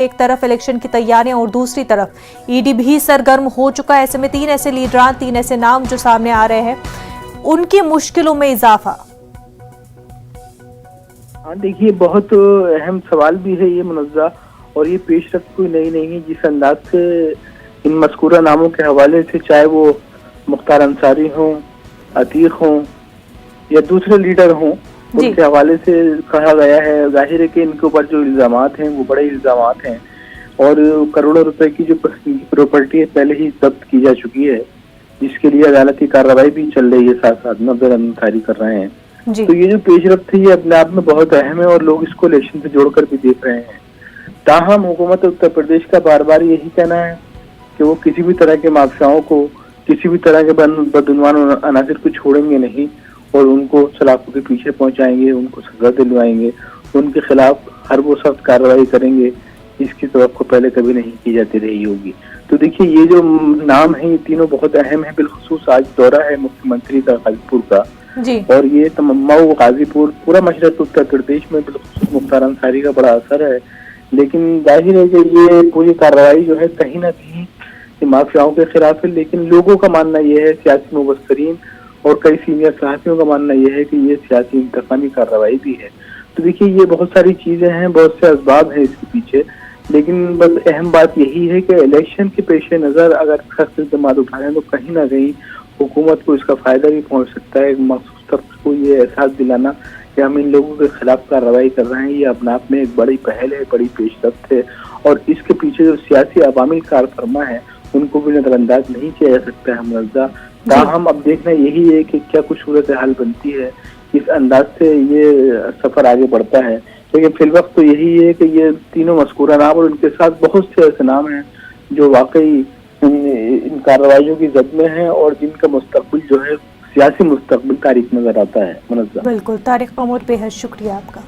एक तरफ इलेक्शन की तैयारियां और दूसरी तरफ ईडी भी सरगर्म हो चुका है। ऐसे में 3 ऐसे लीडरान, 3 ऐसे नाम जो सामने आ रहे हैं, उनकी मुश्किलों में इजाफा। हाँ देखिए, बहुत अहम सवाल भी है ये मुनज़्ज़ा, और ये पेशरफ्त कोई नई नहीं है। जिस अंदाज से इन मज़कूरा नामों के हवाले से, चाहे वो मुख्तार अंसारी हों, अतीक हों या दूसरे लीडर हों, उनके हवाले से कहा गया है, जाहिर है कि इनके ऊपर जो इल्ज़ामात हैं वो बड़े इल्ज़ामात हैं, और करोड़ों रुपए की जो प्रॉपर्टी है पहले ही जब्त की जा चुकी है, जिसके लिए अदालती कार्रवाई भी चल रही है, साथ साथ नजरअंदाजी कर रहे हैं। तो ये जो पेशरफ्त है ये अपने आप में बहुत अहम है, और लोग इसको इलेक्शन से जोड़कर भी देख रहे हैं। ताहम हुकूमत उत्तर प्रदेश का बार बार यही कहना है कि वो किसी भी तरह के माफियाओं को, किसी भी तरह के बदउनवान अनासिर को छोड़ेंगे नहीं, और उनको सलाखों के पीछे पहुंचाएंगे, उनको सजा दिलवाएंगे, उनके खिलाफ हर वो सख्त कार्रवाई करेंगे जिसकी तवक्को पहले कभी नहीं की जाती रही होगी। तो देखिए, ये जो नाम है ये तीनों बहुत अहम है। बिलखुसूस आज दौरा है मुख्यमंत्री का गाजीपुर का, और ये तमाम गाजीपुर, पूरा मशरक उत्तर प्रदेश में बिलखुसूस मुख्तार अंसारी का बड़ा असर है। लेकिन जाहिर है कि ये पूरी कार्रवाई जो है कहीं ना कहीं माफियाओं के खिलाफ है, लेकिन लोगों का मानना यह है, सियासी मुबस्सरीन और कई सीनियर सहाफ़ियों का मानना यह है कि ये सियासी इंतकामी कार्रवाई भी है। तो देखिए, ये बहुत सारी चीजें हैं, बहुत से असबाब हैं इसके पीछे, लेकिन बस अहम बात यही है कि इलेक्शन के पेश नज़र अगर सख्त इक़दाम उठाएं तो कहीं ना कहीं हुकूमत को इसका फायदा भी पहुंच सकता है। मखसूस तबके को ये एहसास दिलाना कि हम इन लोगों के खिलाफ कार्रवाई कर रहे हैं, ये अपने आप में एक बड़ी पहल है, बड़ी पेशरफ्त है, और इसके पीछे जो सियासी अवामिल कारफरमा है उनको भी नजरअंदाज नहीं किया जा सकता है मुनज़्ज़ा। ताहम अब देखना यही है कि क्या कुछ सूरत हाल बनती है, किस अंदाज से ये सफर आगे बढ़ता है। लेकिन फिल वक्त तो यही है कि ये तीनों मज़कूरा नाम और उनके साथ बहुत से ऐसे नाम हैं जो वाकई इन कार्रवाइयों की जद में हैं, और जिनका मुस्तकबिल जो है सियासी मुस्तकबिल तारीख नजर आता है मुनज़्ज़ा। बिल्कुल तारिक महमूद, बेहद शुक्रिया आपका।